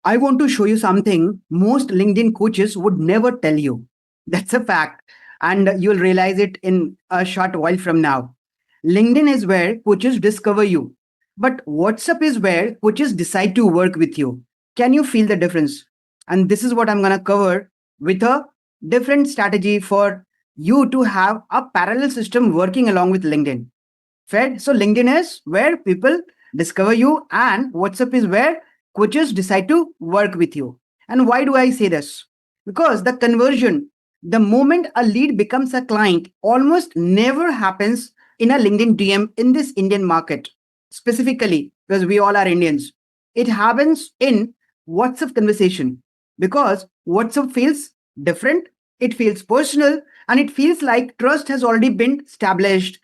I want to show you something most LinkedIn coaches would never tell you. That's a fact. And you'll realize it in a short while from now. LinkedIn is where coaches discover you, but WhatsApp is where coaches decide to work with you. Can you feel the difference? And this is what I'm going to cover with a different strategy for you to have a parallel system working along with LinkedIn. Fair? So LinkedIn is where people discover you, and WhatsApp is where coaches decide to work with you. And why do I say this? Because the conversion, the moment a lead becomes a client, almost never happens in a LinkedIn DM in this Indian market, specifically because we all are Indians. It happens in WhatsApp conversation because WhatsApp feels different, it feels personal, and it feels like trust has already been established.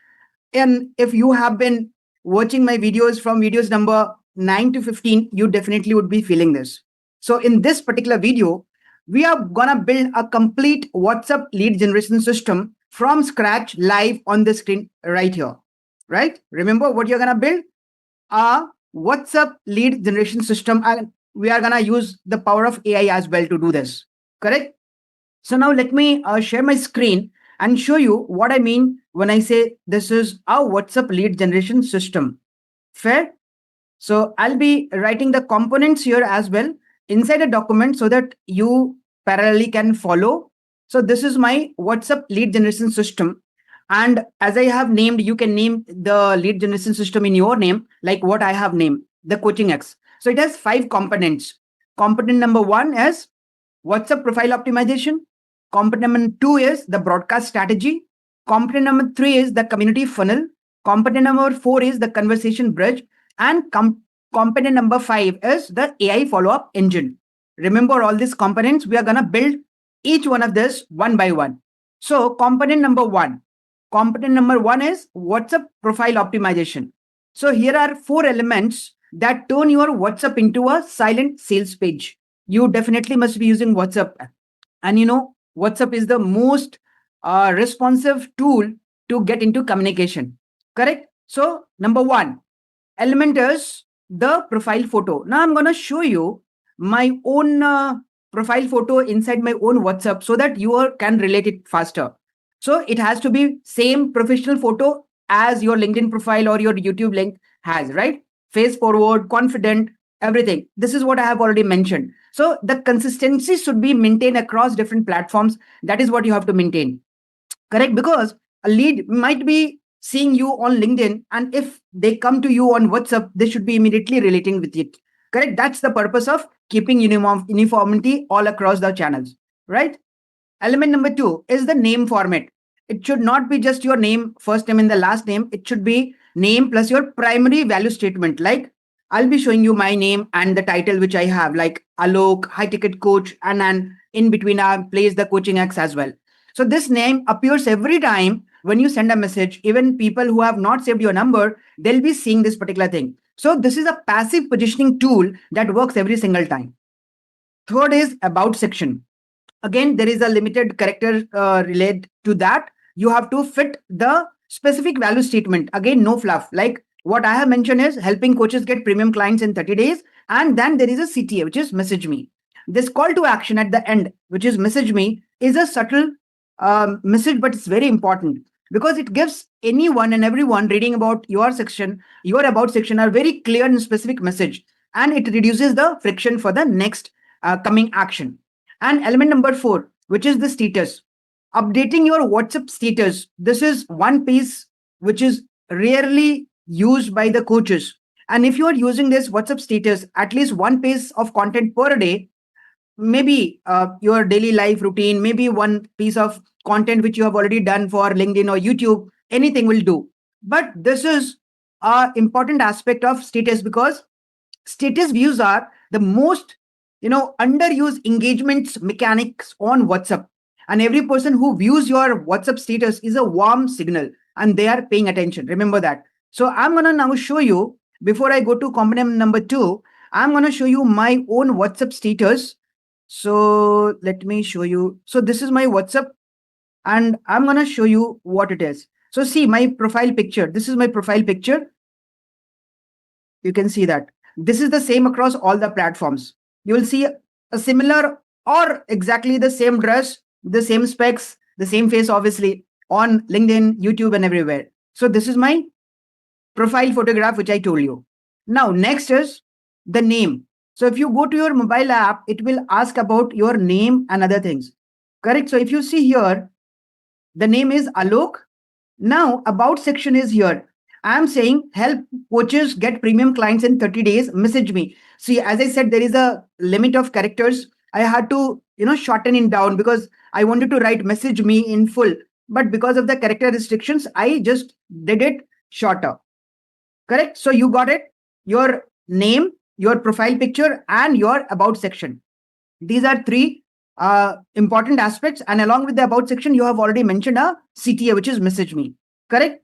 And if you have been watching my videos from videos number 9 to 15, you definitely would be feeling this. So in this particular video, we are gonna build a complete WhatsApp lead generation system from scratch live on the screen right here. Right? Remember what you're gonna build? A WhatsApp lead generation system. And we are gonna use the power of AI as well to do this. Correct? So now let me share my screen and show you what I mean when I say this is a WhatsApp lead generation system. Fair? So I'll be writing the components here as well inside a document so that you parallelly can follow. So this is my WhatsApp lead generation system. And as I have named, you can name the lead generation system in your name, like what I have named, the Coaching X. So it has 5 components. Component number 1 is WhatsApp profile optimization. Component number 2 is the broadcast strategy. Component number 3 is the community funnel. Component number 4 is the conversation bridge. And component number 5 is the AI follow-up engine. Remember all these components, we are going to build each one of this one by one. So component number 1. Component number 1 is WhatsApp profile optimization. So here are 4 elements that turn your WhatsApp into a silent sales page. You definitely must be using WhatsApp. And WhatsApp is the most responsive tool to get into communication. Correct? So, number 1, element is the profile photo. Now, I'm going to show you my own profile photo inside my own WhatsApp so that you can relate it faster. So, it has to be same professional photo as your LinkedIn profile or your YouTube link has, right? Face forward, confident, everything. This is what I have already mentioned. So the consistency should be maintained across different platforms. That is what you have to maintain. Correct? Because a lead might be seeing you on LinkedIn, and if they come to you on WhatsApp, they should be immediately relating with it. Correct? That's the purpose of keeping uniformity all across the channels. Right? Element number 2 is the name format. It should not be just your name, first name and the last name. It should be name plus your primary value statement. Like I'll be showing you my name and the title which I have, like Alok, high ticket coach, and then in between I place the Coaching X as well. So this name appears every time when you send a message. Even people who have not saved your number, they'll be seeing this particular thing. So this is a passive positioning tool that works every single time. Third is about section. Again, there is a limited character related to that. You have to fit the specific value statement. Again, no fluff. Like what I have mentioned is helping coaches get premium clients in 30 days. And then there is a CTA, which is message me. This call to action at the end, which is message me, is a subtle message, but it's very important because it gives anyone and everyone reading about your section, your about section, a very clear and specific message. And it reduces the friction for the next coming action. And element number 4, which is the status. Updating your WhatsApp status. This is one piece which is rarely used by the coaches. And if you are using this WhatsApp status, at least one piece of content per day, maybe your daily life routine, maybe one piece of content which you have already done for LinkedIn or YouTube, anything will do. But this is an important aspect of status because status views are the most underused engagements mechanics on WhatsApp. And every person who views your WhatsApp status is a warm signal and they are paying attention. Remember that. So I'm going to now show you, before I go to component number 2, I'm going to show you my own WhatsApp status. So let me show you. So this is my WhatsApp and I'm going to show you what it is. So see my profile picture. This is my profile picture. You can see that. This is the same across all the platforms. you will see a similar or exactly the same dress, the same specs, the same face, obviously, on LinkedIn, YouTube, and everywhere. So this is my profile photograph, which I told you. Now, next is the name. So if you go to your mobile app, it will ask about your name and other things. Correct? So if you see here, the name is Alok. Now, about section is here. I'm saying help coaches get premium clients in 30 days. Message me. See, as I said, there is a limit of characters. I had to, shorten it down because I wanted to write message me in full. But because of the character restrictions, I just did it shorter. Correct? So you got it. Your name, your profile picture, and your about section. These are three important aspects. And along with the about section, you have already mentioned a CTA, which is message me. Correct?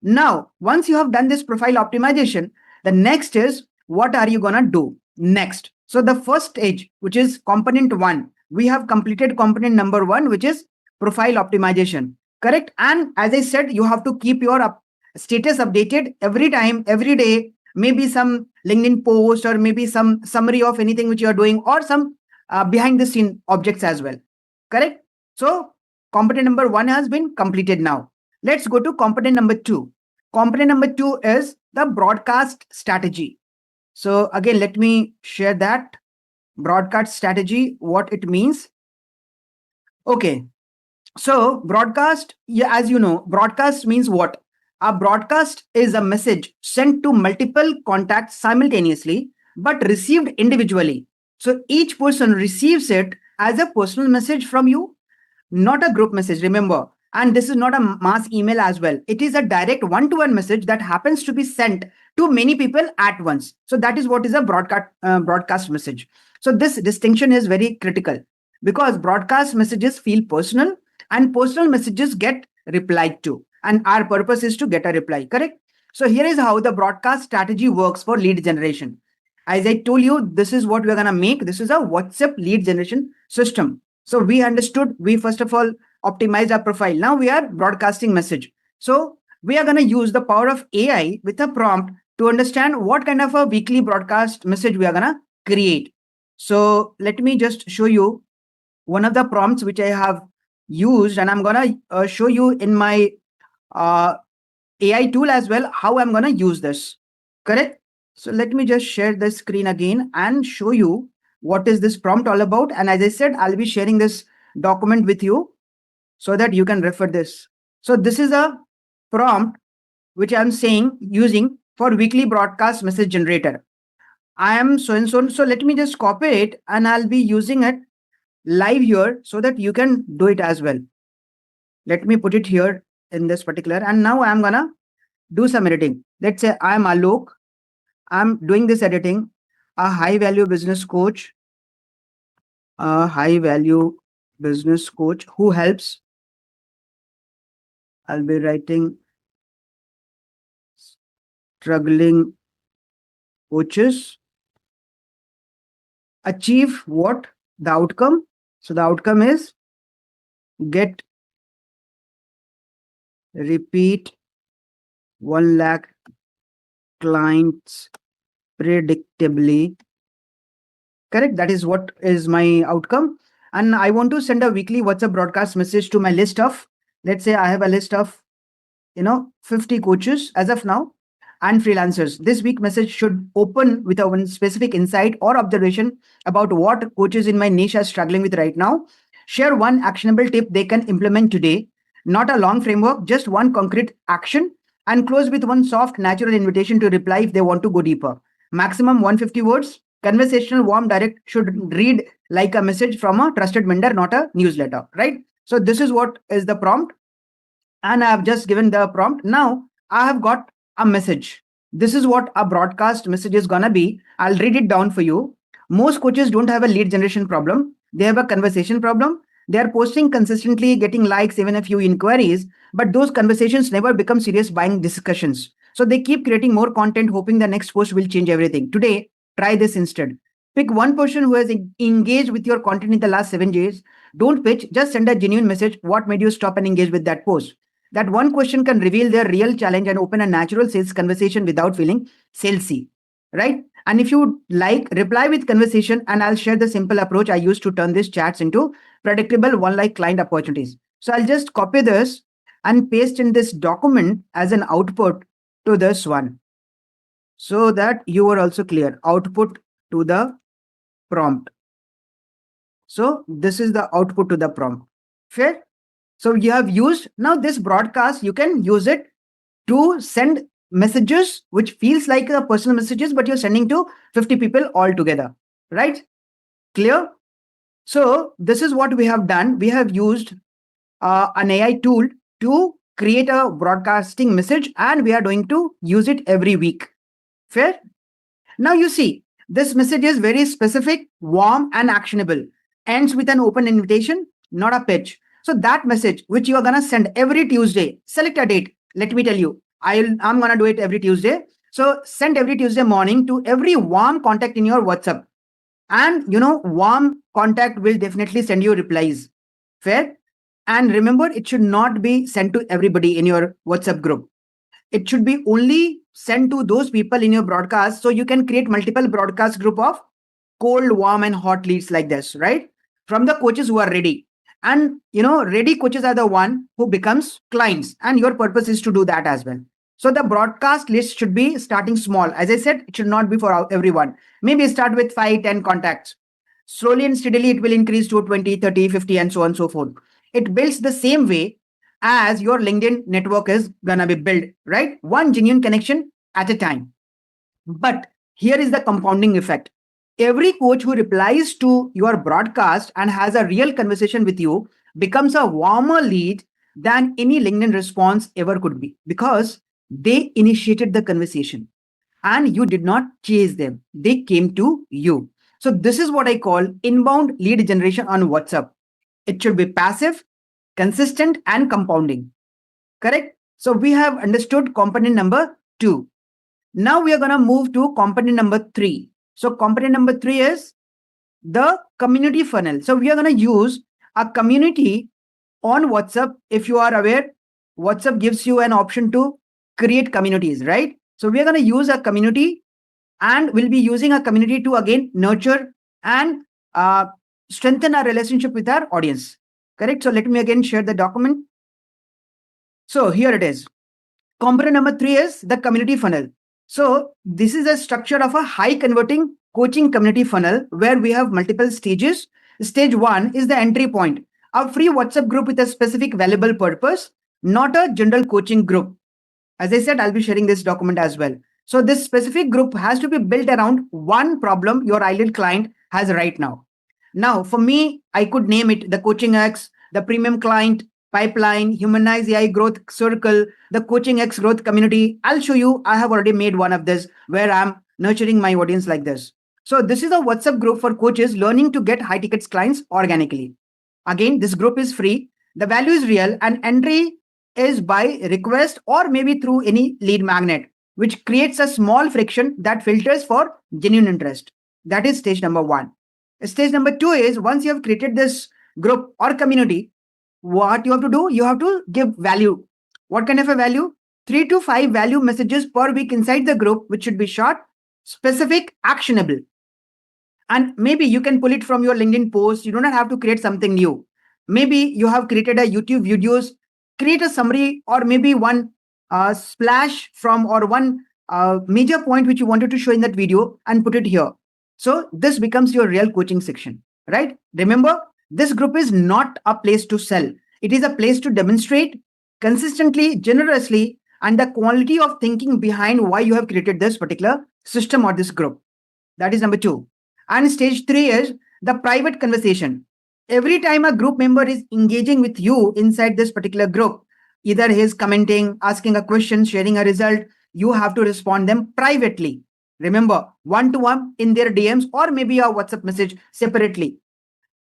Now, once you have done this profile optimization, the next is what are you going to do next? So the first stage, which is component one, we have completed component number one, which is profile optimization. Correct? And as I said, you have to keep your status updated every time, every day, maybe some LinkedIn post or maybe some summary of anything which you are doing or some behind the scene objects as well. Correct? So component number one has been completed now. Let's go to component number two. Component number two is the broadcast strategy. So again, let me share that broadcast strategy, what it means. Okay. So broadcast, yeah, as you know, broadcast means what? A broadcast is a message sent to multiple contacts simultaneously, but received individually. So each person receives it as a personal message from you, not a group message, remember. And this is not a mass email as well. It is a direct one-to-one message that happens to be sent to many people at once. So that is what is a broadcast message. So this distinction is very critical because broadcast messages feel personal and personal messages get replied to. And our purpose is to get a reply, correct? So here is how the broadcast strategy works for lead generation. As I told you, this is what we're going to make. This is a WhatsApp lead generation system. So we understood, we first of all optimized our profile. Now we are broadcasting message. So we are going to use the power of AI with a prompt to understand what kind of a weekly broadcast message we are going to create. So let me just show you one of the prompts which I have used, and I'm going to show you in my AI tool as well how I'm going to use this. Correct? So let me just share the screen again and show you what is this prompt all about. And as I said, I'll be sharing this document with you so that you can refer this. So this is a prompt which I'm saying using for weekly broadcast message generator. I am so and so. So let me just copy it and I'll be using it live here so that you can do it as well. Let me put it here in this particular. And now I'm going to do some editing. Let's say I'm Alok. I'm doing this editing, a high value business coach, who helps. I'll be writing struggling coaches achieve what? The outcome. So the outcome is get repeat 1 lakh clients predictably. Correct? That is what is my outcome. And I want to send a weekly WhatsApp broadcast message to my list of, let's say I have a list of, 50 coaches as of now and freelancers. This week message should open with a one specific insight or observation about what coaches in my niche are struggling with right now. Share one actionable tip they can implement today, not a long framework, just one concrete action, and close with one soft, natural invitation to reply if they want to go deeper. Maximum 150 words. Conversational, warm, direct, should read like a message from a trusted vendor, not a newsletter, right? So this is what is the prompt. And I have just given the prompt. Now I have got a message. This is what a broadcast message is going to be. I'll read it down for you. Most coaches don't have a lead generation problem. They have a conversation problem. They are posting consistently, getting likes, even a few inquiries, but those conversations never become serious buying discussions. So they keep creating more content, hoping the next post will change everything. Today, try this instead. Pick one person who has engaged with your content in the last 7 days. Don't pitch, just send a genuine message. What made you stop and engage with that post? That one question can reveal their real challenge and open a natural sales conversation without feeling salesy, right? And if you like, reply with conversation, and I'll share the simple approach I use to turn these chats into predictable one like client opportunities. So I'll just copy this and paste in this document as an output to this one so that you are also clear. Output to the prompt. So this is the output to the prompt. Fair? So you have used now this broadcast, you can use it to send messages which feels like a personal messages, but you're sending to 50 people all together. Right? Clear? So this is what we have done. We have used an AI tool to create a broadcasting message, and we are going to use it every week. Fair? Now you see, this message is very specific, warm, and actionable. Ends with an open invitation, not a pitch. So that message, which you are gonna send every Tuesday, select a date. Let me tell you, I'm gonna do it every Tuesday. So send every Tuesday morning to every warm contact in your WhatsApp. And warm contact will definitely send you replies. Fair? And remember, it should not be sent to everybody in your WhatsApp group. It should be only sent to those people in your broadcast, so you can create multiple broadcast group of cold, warm, and hot leads like this, right? From the coaches who are ready. And ready coaches are the one who becomes clients, and your purpose is to do that as well. So the broadcast list should be starting small. As I said, it should not be for everyone. Maybe start with 5, 10 contacts. Slowly and steadily it will increase to 20, 30, 50, and so on and so forth. It builds the same way as your LinkedIn network is gonna be built, right? One genuine connection at a time. But here is the compounding effect. Every coach who replies to your broadcast and has a real conversation with you becomes a warmer lead than any LinkedIn response ever could be, because they initiated the conversation and you did not chase them. They came to you. So this is what I call inbound lead generation on WhatsApp. It should be passive, consistent, and compounding. Correct? So we have understood component number 2. Now we are going to move to component number 3. So component number 3 is the community funnel. So we are going to use a community on WhatsApp. If you are aware, WhatsApp gives you an option to create communities, right? So we are going to use a community, and we'll be using a community to again nurture and strengthen our relationship with our audience. Correct? So let me again share the document. So here it is. Component number 3 is the community funnel. So this is a structure of a high converting coaching community funnel where we have multiple stages. Stage 1 is the entry point, a free WhatsApp group with a specific valuable purpose, not a general coaching group. As I said, I'll be sharing this document as well. So this specific group has to be built around one problem your ideal client has right now. Now, for me, I could name it the Coaching X, the Premium Client Pipeline, Humanized AI Growth Circle, the Coaching X Growth Community. I'll show you. I have already made one of this where I'm nurturing my audience like this. So this is a WhatsApp group for coaches learning to get high tickets clients organically. Again, this group is free. The value is real, and entry is by request or maybe through any lead magnet, which creates a small friction that filters for genuine interest. That is stage number 1. Stage number 2 is once you have created this group or community, what you have to do, you have to give value. What kind of a value? 3 to 5 value messages per week inside the group, which should be short, specific, actionable. And maybe you can pull it from your LinkedIn post. You do not have to create something new. Maybe you have created a YouTube videos, create a summary, or maybe one splash from or one major point which you wanted to show in that video and put it here. So this becomes your real coaching section, right? Remember, this group is not a place to sell. It is a place to demonstrate consistently, generously, and the quality of thinking behind why you have created this particular system or this group. That is number 2. And stage 3 is the private conversation. Every time a group member is engaging with you inside this particular group, either he is commenting, asking a question, sharing a result, you have to respond them privately. Remember, one-to-one in their DMs or maybe a WhatsApp message separately.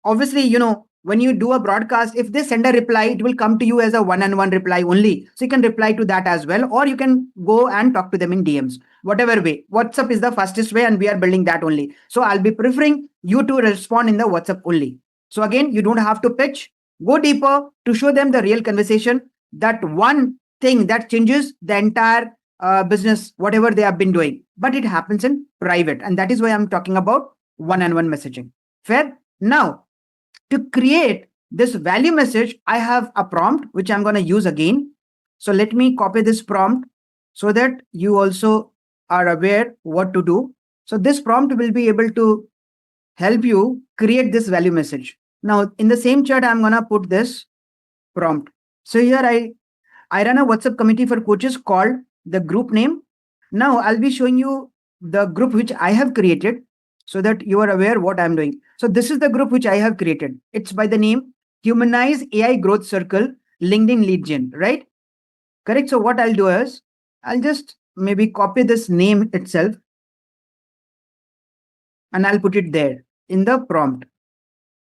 Obviously, when you do a broadcast, if they send a reply, it will come to you as a one-on-one reply only. So you can reply to that as well, or you can go and talk to them in DMs. Whatever way, WhatsApp is the fastest way, and we are building that only. So I'll be preferring you to respond in the WhatsApp only. So again, you don't have to pitch. Go deeper to show them the real conversation. That one thing that changes the entire business, whatever they have been doing, but it happens in private. And that is why I'm talking about one-on-one messaging. Fair? Now, to create this value message, I have a prompt which I'm going to use again. So let me copy this prompt so that you also are aware what to do. So this prompt will be able to help you create this value message. Now, in the same chat, I'm going to put this prompt. So here I run a WhatsApp committee for coaches called the group name. Now I'll be showing you the group which I have created so that you are aware what I'm doing. So this is the group which I have created. It's by the name Humanized AI Growth Circle LinkedIn Lead Gen, right? Correct. So what I'll do is I'll just maybe copy this name itself and I'll put it there in the prompt.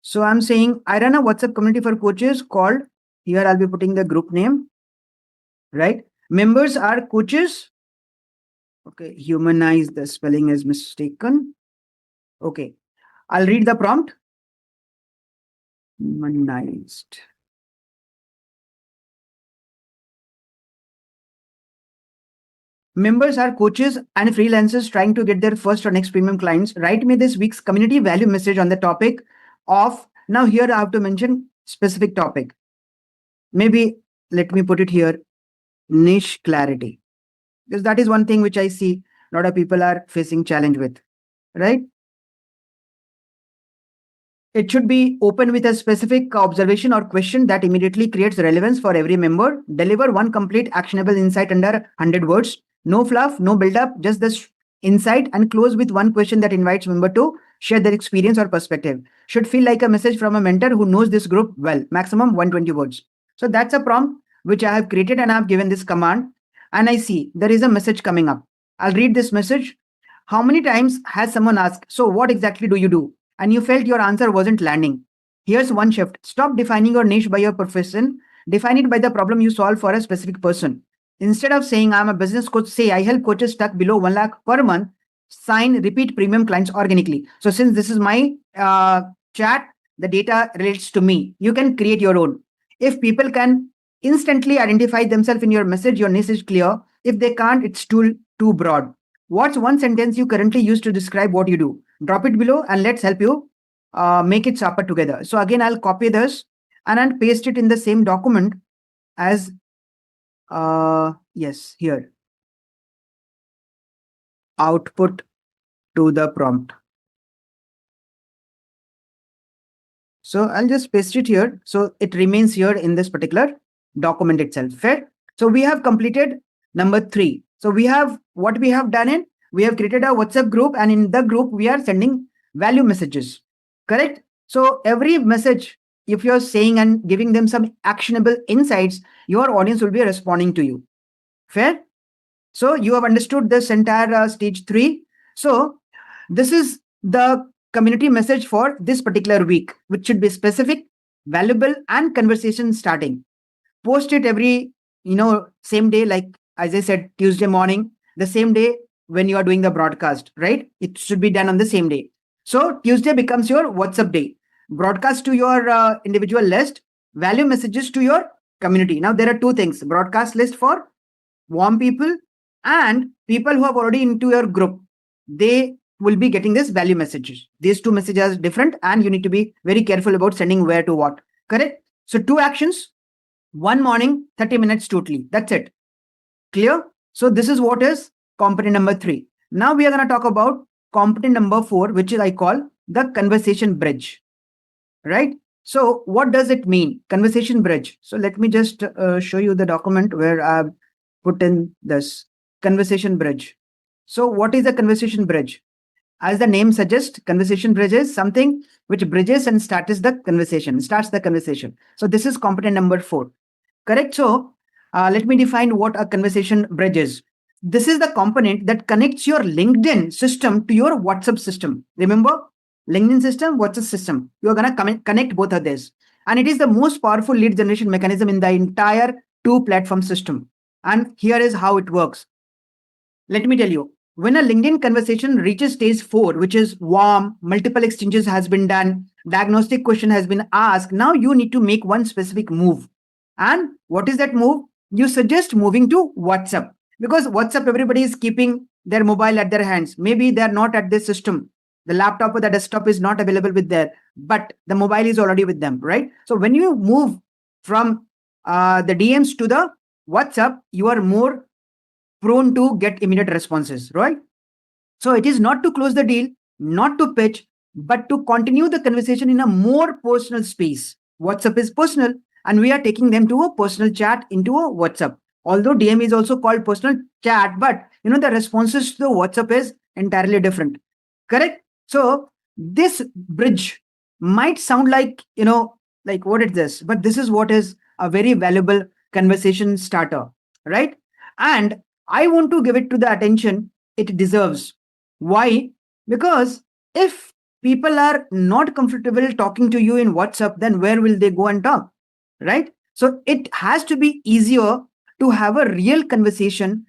So I'm saying I run a WhatsApp community for coaches called, here I'll be putting the group name, right? Members are coaches. Okay, humanize, the spelling is mistaken. Okay, I'll read the prompt. Humanized. Members are coaches and freelancers trying to get their first or next premium clients. Write me this week's community value message on the topic of, now here I have to mention specific topic. Maybe let me put it here, niche clarity. Because that is one thing which I see a lot of people are facing challenge with, right? It should be open with a specific observation or question that immediately creates relevance for every member. Deliver one complete actionable insight under 100 words. No fluff, no build up, just this insight, and close with one question that invites member to share their experience or perspective. Should feel like a message from a mentor who knows this group well. Maximum 120 words. So that's a prompt which I have created and I have given this command. And I see there is a message coming up. I'll read this message. How many times has someone asked, so what exactly do you do? And you felt your answer wasn't landing. Here's one shift. Stop defining your niche by your profession. Define it by the problem you solve for a specific person. Instead of saying I'm a business coach, say I help coaches stuck below 1 lakh per month sign repeat premium clients organically. So since this is my chat, the data relates to me. You can create your own. If people can instantly identify themselves in your message, your niche is clear. If they can't, it's too broad. What's one sentence you currently use to describe what you do? Drop it below and let's help you make it sharper together. So again, I'll copy this and I'll paste it in the same document as, yes, here. Output to the prompt. So I'll just paste it here. So it remains here in this particular document itself. Fair? So we have completed number 3. So we have what we have done in, we have created a WhatsApp group and in the group we are sending value messages. Correct? So every message, if you're saying and giving them some actionable insights, your audience will be responding to you. Fair? So you have understood this entire stage 3. So this is the community message for this particular week, which should be specific, valuable, and conversation starting. Post it every, same day, like as I said, Tuesday morning, the same day when you are doing the broadcast, right? It should be done on the same day. So Tuesday becomes your WhatsApp day. Broadcast to your individual list, value messages to your community. Now there are 2 things, broadcast list for warm people and people who have already into your group. They will be getting this value messages. These 2 messages are different and you need to be very careful about sending where to what. Correct? So 2 actions, 1 morning, 30 minutes totally. That's it. Clear? So this is what is component number 3. Now we are going to talk about component number 4, which is I call the conversation bridge. Right? So what does it mean? Conversation bridge. So let me just show you the document where I've put in this conversation bridge. So what is a conversation bridge? As the name suggests, conversation bridge is something which bridges and starts the conversation. So this is component number 4. Correct? So let me define what a conversation bridge is. This is the component that connects your LinkedIn system to your WhatsApp system. Remember, LinkedIn system, WhatsApp system. You are going to connect both of these. And it is the most powerful lead generation mechanism in the entire 2-platform system. And here is how it works. Let me tell you, when a LinkedIn conversation reaches stage 4, which is warm, multiple exchanges has been done, diagnostic question has been asked, now you need to make one specific move. And what is that move? You suggest moving to WhatsApp. Because WhatsApp, everybody is keeping their mobile at their hands. Maybe they are not at this system. The laptop or the desktop is not available with there, but the mobile is already with them, right? So when you move from the DMs to the WhatsApp, you are more prone to get immediate responses, right? So it is not to close the deal, not to pitch, but to continue the conversation in a more personal space. WhatsApp is personal, and we are taking them to a personal chat into a WhatsApp. Although DM is also called personal chat, but the responses to the WhatsApp is entirely different. Correct? So this bridge might sound like, like what is this? But this is what is a very valuable conversation starter, right? And I want to give it to the attention it deserves. Why? Because if people are not comfortable talking to you in WhatsApp, then where will they go and talk? Right? So it has to be easier to have a real conversation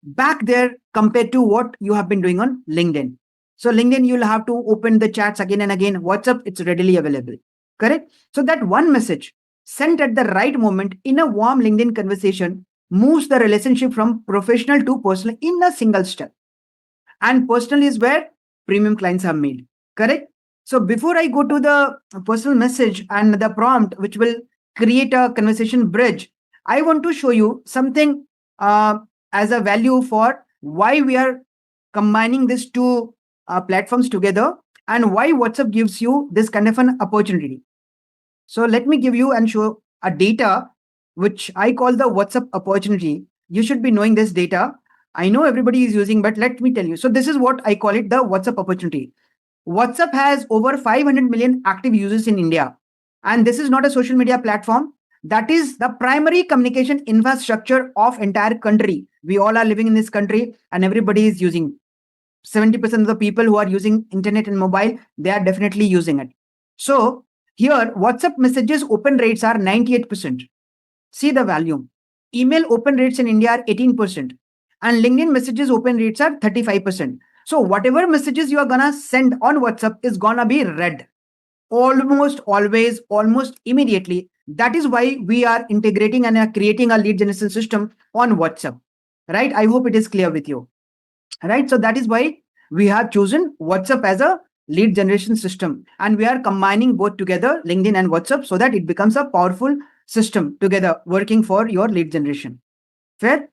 back there compared to what you have been doing on LinkedIn. So LinkedIn, you'll have to open the chats again and again. WhatsApp, it's readily available. Correct? So that one message sent at the right moment in a warm LinkedIn conversation moves the relationship from professional to personal in a single step. And personal is where premium clients are made. Correct? So before I go to the personal message and the prompt, which will create a conversation bridge, I want to show you something as a value for why we are combining these two platforms together and why WhatsApp gives you this kind of an opportunity. So let me give you and show a data which I call the WhatsApp opportunity. You should be knowing this data. I know everybody is using, but let me tell you. So this is what I call it, the WhatsApp opportunity. WhatsApp has over 500 million active users in India. And this is not a social media platform. That is the primary communication infrastructure of entire country. We all are living in this country and everybody is using. 70% of the people who are using internet and mobile, they are definitely using it. So here, WhatsApp messages open rates are 98%. See the volume. Email open rates in India are 18%. And LinkedIn messages open rates are 35%. So whatever messages you are gonna send on WhatsApp is gonna be read almost always, almost immediately. That is why we are integrating and are creating a lead generation system on WhatsApp. Right? I hope it is clear with you. Right? So that is why we have chosen WhatsApp as a lead generation system. And we are combining both together, LinkedIn and WhatsApp, so that it becomes a powerful system together working for your lead generation. Fair?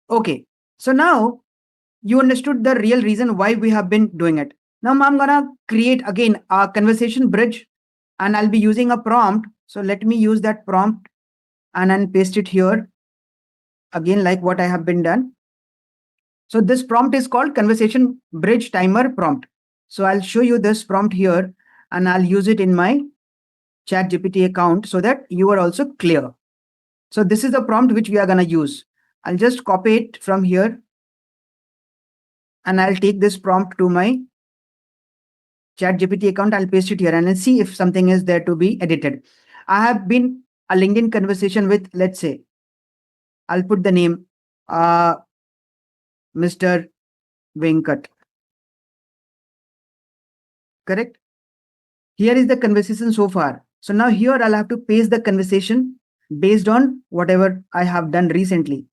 Okay. So now you understood the real reason why we have been doing it. Now I'm gonna create again a conversation bridge and I'll be using a prompt. So let me use that prompt and then paste it here again, like what I have been done. So this prompt is called conversation bridge timer prompt. So I'll show you this prompt here and I'll use it in my chat GPT account so that you are also clear. So this is the prompt which we are going to use. I'll just copy it from here and I'll take this prompt to my chat GPT account. I'll paste it here and I'll see if something is there to be edited. I have been a LinkedIn conversation with, let's say, I'll put the name Mr. Venkat. Correct? Here is the conversation so far. So now here I'll have to paste the conversation based on whatever I have done recently.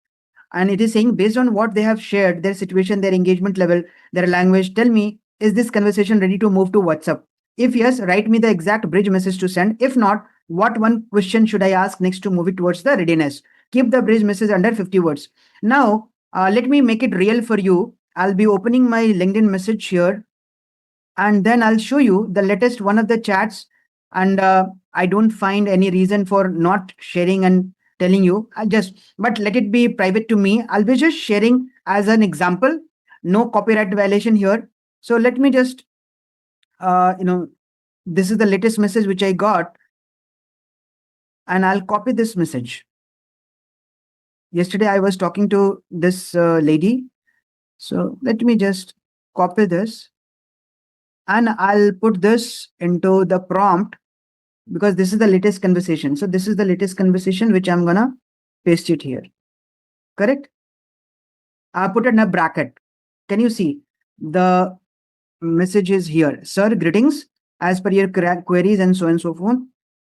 And it is saying based on what they have shared, their situation, their engagement level, their language, tell me, is this conversation ready to move to WhatsApp? If yes, write me the exact bridge message to send. If not, what one question should I ask next to move it towards the readiness? Keep the bridge message under 50 words. Now, let me make it real for you. I'll be opening my LinkedIn message here and then I'll show you the latest one of the chats. And I don't find any reason for not sharing and telling you. But let it be private to me. I'll be just sharing as an example. No copyright violation here. So let me just, this is the latest message which I got, and I'll copy this message. Yesterday I was talking to this lady. So let me just copy this and I'll put this into the prompt because this is the latest conversation. So this is the latest conversation which I'm gonna paste it here. Correct? I put it in a bracket. Can you see the message is here? Sir, greetings. As per your queries and so forth.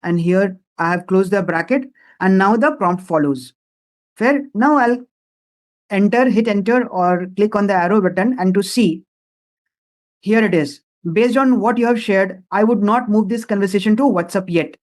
And here I have closed the bracket and now the prompt follows. Fair? Now I'll hit enter or click on the arrow button and to see, here it is. Based on what you have shared, I would not move this conversation to WhatsApp yet.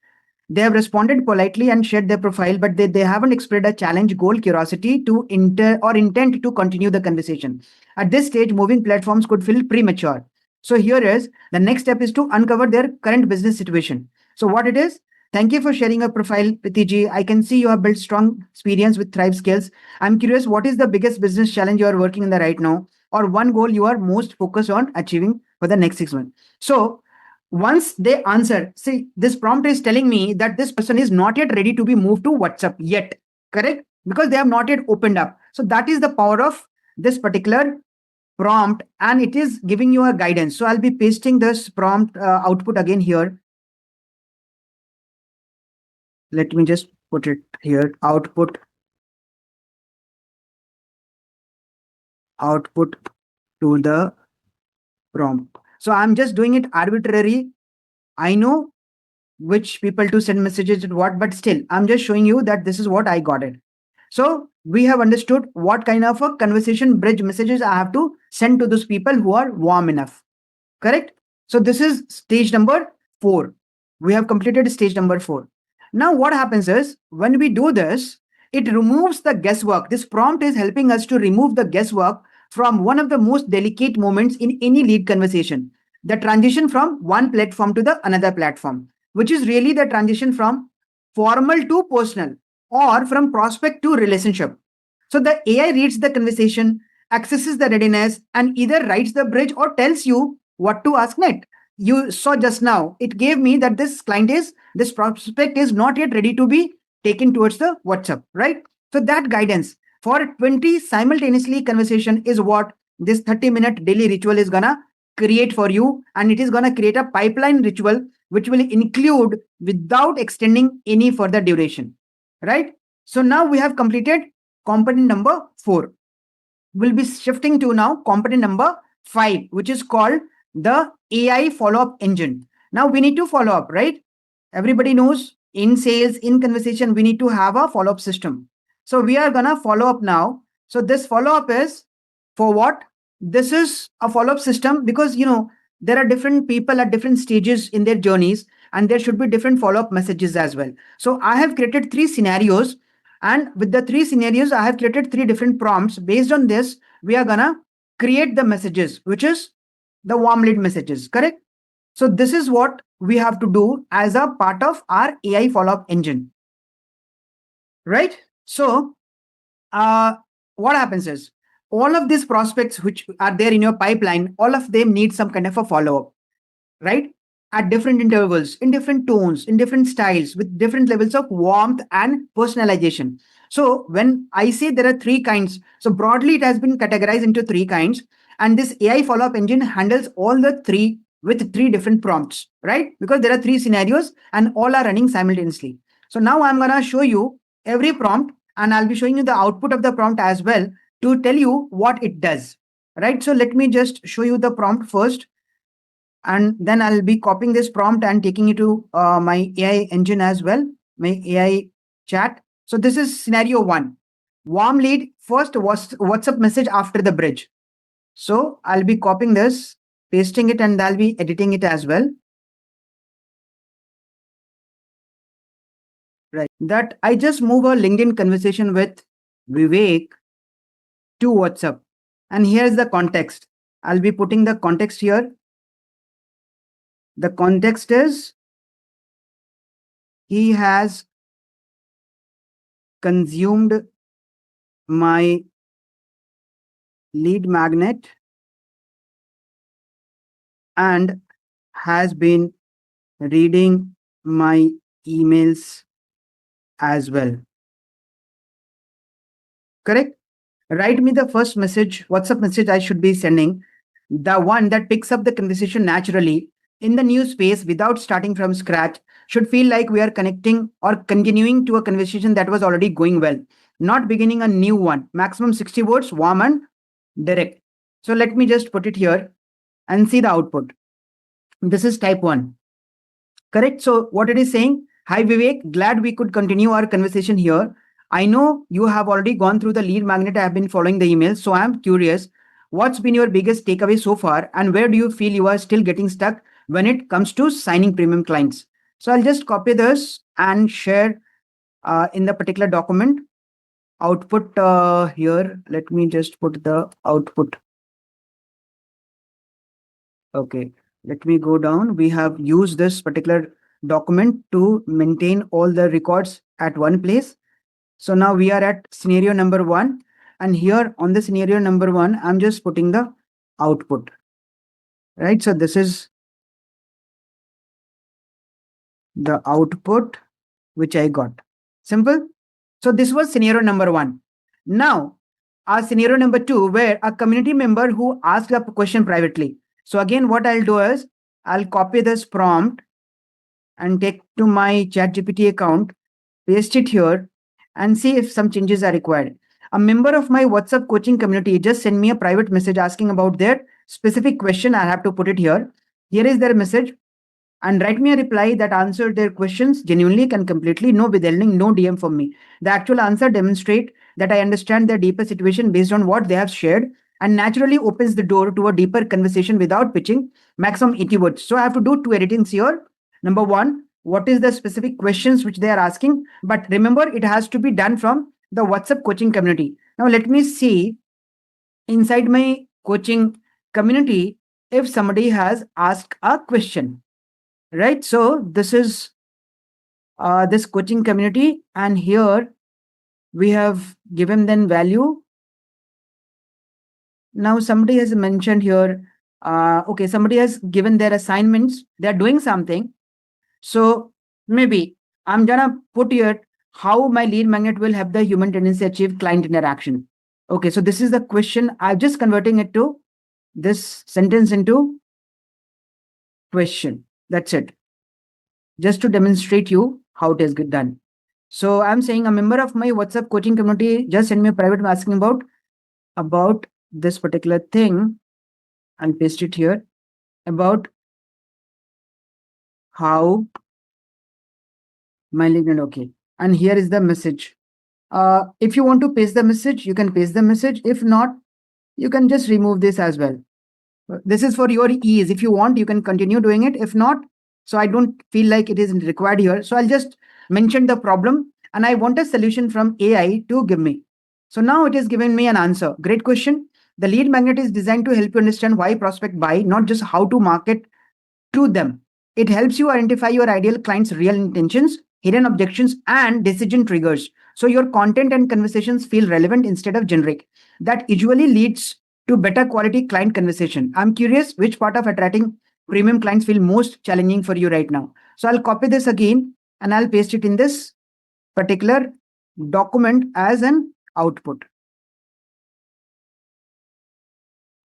They have responded politely and shared their profile, but they haven't expressed a challenge, goal, curiosity to intent to continue the conversation. At this stage, moving platforms could feel premature. So here is the next step is to uncover their current business situation. So what it is? Thank you for sharing your profile, Pritiji. I can see you have built strong experience with Thrive skills. I'm curious, what is the biggest business challenge you are working in the right now, or one goal you are most focused on achieving for the next 6 months? So once they answer, see, this prompt is telling me that this person is not yet ready to be moved to WhatsApp yet, correct? Because they have not yet opened up. So that is the power of this particular prompt, and it is giving you a guidance. So I'll be pasting this prompt output again here. Let me just put it here, output to the prompt. So I'm just doing it arbitrary. I know which people to send messages and what, but still, I'm just showing you that this is what I got it. So we have understood what kind of a conversation bridge messages I have to send to those people who are warm enough. Correct? So this is stage number 4. We have completed stage number 4. Now what happens is when we do this, it removes the guesswork. This prompt is helping us to remove the guesswork from one of the most delicate moments in any lead conversation, the transition from one platform to the another platform, which is really the transition from formal to personal or from prospect to relationship. So the AI reads the conversation, accesses the readiness, and either writes the bridge or tells you what to ask next. You saw just now, it gave me that this prospect is not yet ready to be taken towards the WhatsApp, right? So that guidance for 20 simultaneously conversation is what this 30-minute daily ritual is gonna create for you, and it is gonna create a pipeline ritual which will include without extending any further duration, right? So now we have completed component number 4. We'll be shifting to now component number 5, which is called the AI follow-up engine. Now we need to follow up, right? Everybody knows in sales, in conversation, we need to have a follow-up system. So we are gonna follow up now. So this follow-up is for what? This is a follow-up system because there are different people at different stages in their journeys, and there should be different follow-up messages as well. So I have created 3 scenarios, and with the 3 scenarios, I have created 3 different prompts. Based on this, we are gonna create the messages, which is the warm lead messages, correct? So this is what we have to do as a part of our AI follow-up engine, right? So what happens is all of these prospects which are there in your pipeline, all of them need some kind of a follow-up, right? At different intervals, in different tones, in different styles, with different levels of warmth and personalization. So when I say there are 3 kinds, so broadly it has been categorized into 3 kinds, and this AI follow-up engine handles all the 3 with 3 different prompts, right? Because there are 3 scenarios and all are running simultaneously. So now I'm gonna show you every prompt, and I'll be showing you the output of the prompt as well to tell you what it does, right? So let me just show you the prompt first, and then I'll be copying this prompt and taking it to my AI engine as well, my AI chat. So this is scenario 1. Warm lead, first WhatsApp message after the bridge. So I'll be copying this, pasting it, and I'll be editing it as well. Right. That I just move a LinkedIn conversation with Vivek to WhatsApp. And here's the context. I'll be putting the context here. The context is he has consumed my lead magnet and has been reading my emails as well. Correct? Write me the first message, WhatsApp message I should be sending, the one that picks up the conversation naturally in the new space without starting from scratch, should feel like we are connecting or continuing to a conversation that was already going well, not beginning a new one. Maximum 60 words, warm and direct. So let me just put it here and see the output. This is type 1. Correct? So what it is saying, hi Vivek, glad we could continue our conversation here. I know you have already gone through the lead magnet. I have been following the emails. So I'm curious, what's been your biggest takeaway so far? And where do you feel you are still getting stuck when it comes to signing premium clients? So I'll just copy this and share in the particular document output here. Let me just put the output. Okay, let me go down. We have used this particular document to maintain all the records at one place. So now we are at scenario number 1. And here on the scenario number 1, I'm just putting the output, right? So this is the output which I got. Simple. So this was scenario number 1. Now, our scenario number 2, where a community member who asked a question privately. So again, what I'll do is I'll copy this prompt and take to my ChatGPT account, paste it here, and see if some changes are required. A member of my WhatsApp coaching community just sent me a private message asking about their specific question. I have to put it here. Here is their message, and write me a reply that answered their questions genuinely and completely, no withholding, no DM from me. The actual answer demonstrate that I understand their deeper situation based on what they have shared, and naturally opens the door to a deeper conversation without pitching maximum 80 words. So I have to do 2 editings here. Number 1, what is the specific questions which they are asking? But remember, it has to be done from the WhatsApp coaching community. Now let me see inside my coaching community if somebody has asked a question. Right, so this is this coaching community, and here we have given them value. Now somebody has mentioned here, okay, somebody has given their assignments, they're doing something. So maybe I'm gonna put here how my lead magnet will help the human tendency achieve client interaction. Okay, so this is the question. I'm just converting it to this sentence into question. That's it, just to demonstrate you how it is done. So I'm saying a member of my WhatsApp coaching community just sent me a private asking about this particular thing. I'll paste it here about how my LinkedIn. Okay, and here is the message. If you want to paste the message, you can paste the message. If not, you can just remove this as well. This is for your ease. If you want, you can continue doing it. If not, so I don't feel like it is required here. So I'll just mention the problem and I want a solution from AI to give me. So now it is giving me an answer. Great question. The lead magnet is designed to help you understand why prospect buy, not just how to market to them. It helps you identify your ideal client's real intentions, hidden objections, and decision triggers. So your content and conversations feel relevant instead of generic. That usually leads to better quality client conversation. I'm curious which part of attracting premium clients feel most challenging for you right now. So I'll copy this again and I'll paste it in this particular document as an output.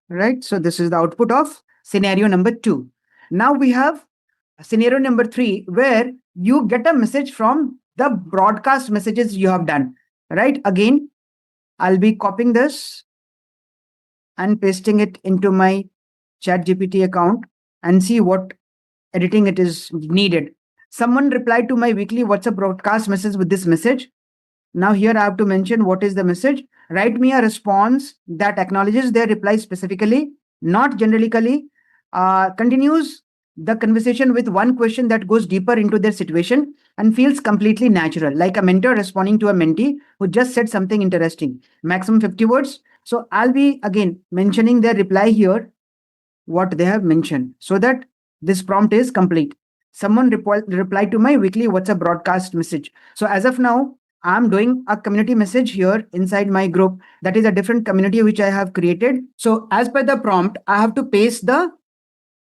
Right? So this is the output of scenario number 2. Now we have scenario number 3, where you get a message from the broadcast messages you have done. Right? Again, I'll be copying this and pasting it into my ChatGPT account and see what editing it is needed. Someone replied to my weekly WhatsApp broadcast message with this message. Now here I have to mention what is the message. Write me a response that acknowledges their reply specifically, not generically, continues the conversation with one question that goes deeper into their situation and feels completely natural, like a mentor responding to a mentee who just said something interesting. Maximum 50 words. So I'll be again mentioning their reply here, what they have mentioned, so that this prompt is complete. Someone replied to my weekly WhatsApp broadcast message. So as of now, I'm doing a community message here inside my group. That is a different community which I have created. So as per the prompt, I have to paste the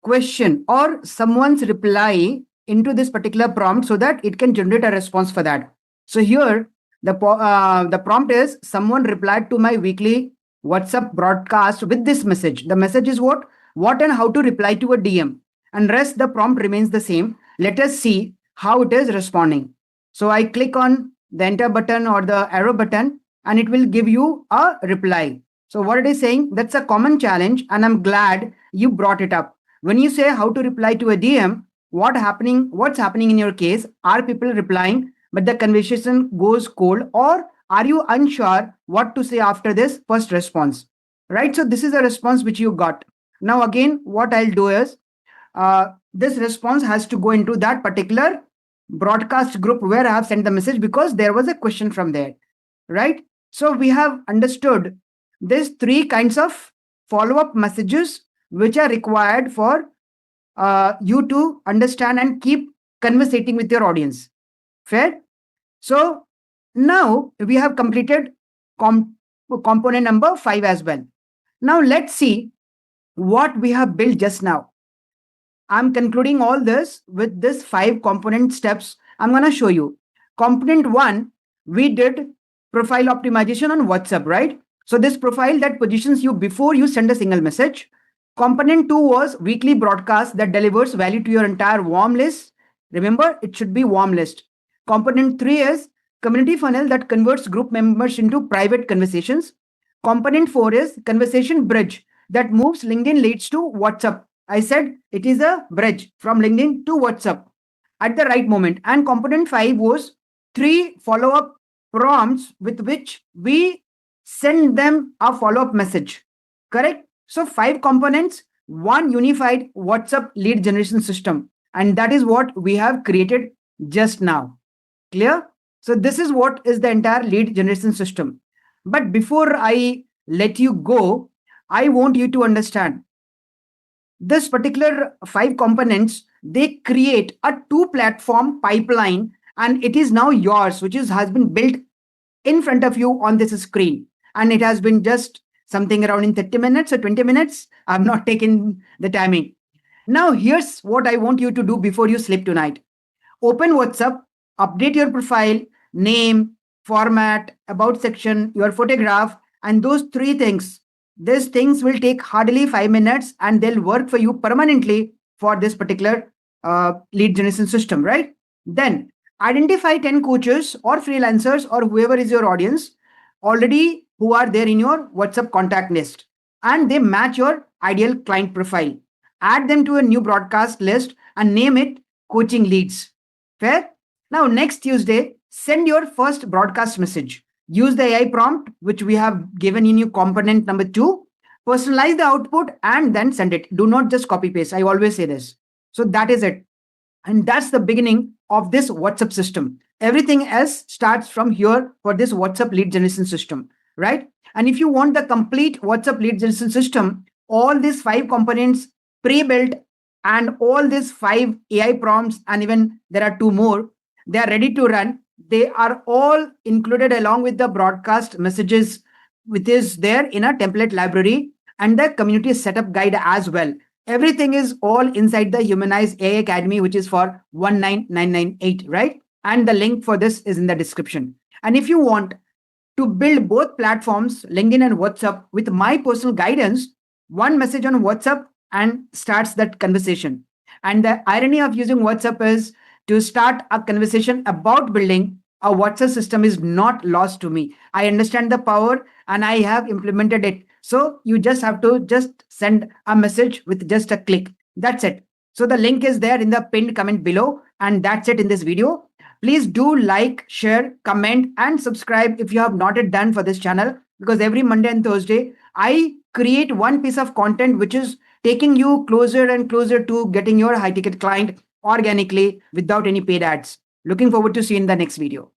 question or someone's reply into this particular prompt so that it can generate a response for that. So here, the prompt is someone replied to my weekly WhatsApp broadcast with this message. The message is what and how to reply to a DM. And rest the prompt remains the same. Let us see how it is responding. So I click on the enter button or the arrow button and it will give you a reply. So what it is saying, that's a common challenge and I'm glad you brought it up. When you say how to reply to a DM, what's happening in your case? Are people replying, but the conversation goes cold, or Are you unsure what to say after this first response? Right? So this is a response which you got. Now, again, what I'll do is this response has to go into that particular broadcast group where I have sent the message because there was a question from there. Right? So we have understood these three kinds of follow up messages which are required for you to understand and keep conversating with your audience. Fair? So now we have completed component number 5 as well. Now let's see what we have built just now. I'm concluding all this with this 5 component steps. I'm going to show you. Component 1, we did profile optimization on WhatsApp, right? So this profile that positions you before you send a single message. Component 2 was weekly broadcast that delivers value to your entire warm list. Remember, it should be warm list. Component 3 is community funnel that converts group members into private conversations. Component 4 is conversation bridge that moves LinkedIn leads to WhatsApp. I said it is a bridge from LinkedIn to WhatsApp at the right moment. And component 5 was 3 follow up prompts with which we send them a follow up message. Correct? So, 5 components, one unified WhatsApp lead generation system. And that is what we have created just now. Clear? So, this is what is the entire lead generation system. But before I let you go, I want you to understand this particular 5 components, they create a 2 platform pipeline, and it is now yours, which has been built in front of you on this screen. And it has been just something around in 30 minutes or 20 minutes. I'm not taking the timing. Now, here's what I want you to do before you sleep tonight. Open WhatsApp, update your profile, name, format, about section, your photograph, and those 3 things. These things will take hardly 5 minutes and they'll work for you permanently for this particular lead generation system, right? Then identify 10 coaches or freelancers or whoever is your audience already who are there in your WhatsApp contact list and they match your ideal client profile. Add them to a new broadcast list and name it coaching leads. Fair? Now, next Tuesday, send your first broadcast message. Use the AI prompt, which we have given in you component number 2. Personalize the output and then send it. Do not just copy paste. I always say this. So that is it. And that's the beginning of this WhatsApp system. Everything else starts from here for this WhatsApp lead generation system, right? And if you want the complete WhatsApp lead generation system, all these 5 components pre-built and all these 5 AI prompts, and even there are 2 more, they are ready to run. They are all included along with the broadcast messages, which is there in a template library and the community setup guide as well. Everything is all inside the Humanized AI Academy, which is for 19998, right? And the link for this is in the description. And if you want to build both platforms, LinkedIn and WhatsApp, with my personal guidance, one message on WhatsApp and starts that conversation. And the irony of using WhatsApp is to start a conversation about building a WhatsApp system is not lost to me. I understand the power and I have implemented it. So you just have to just send a message with just a click. That's it. So the link is there in the pinned comment below. And that's it in this video. Please do like, share, comment, and subscribe if you have not yet done for this channel, because every Monday and Thursday, I create one piece of content which is taking you closer and closer to getting your high ticket client organically without any paid ads. Looking forward to see you in the next video.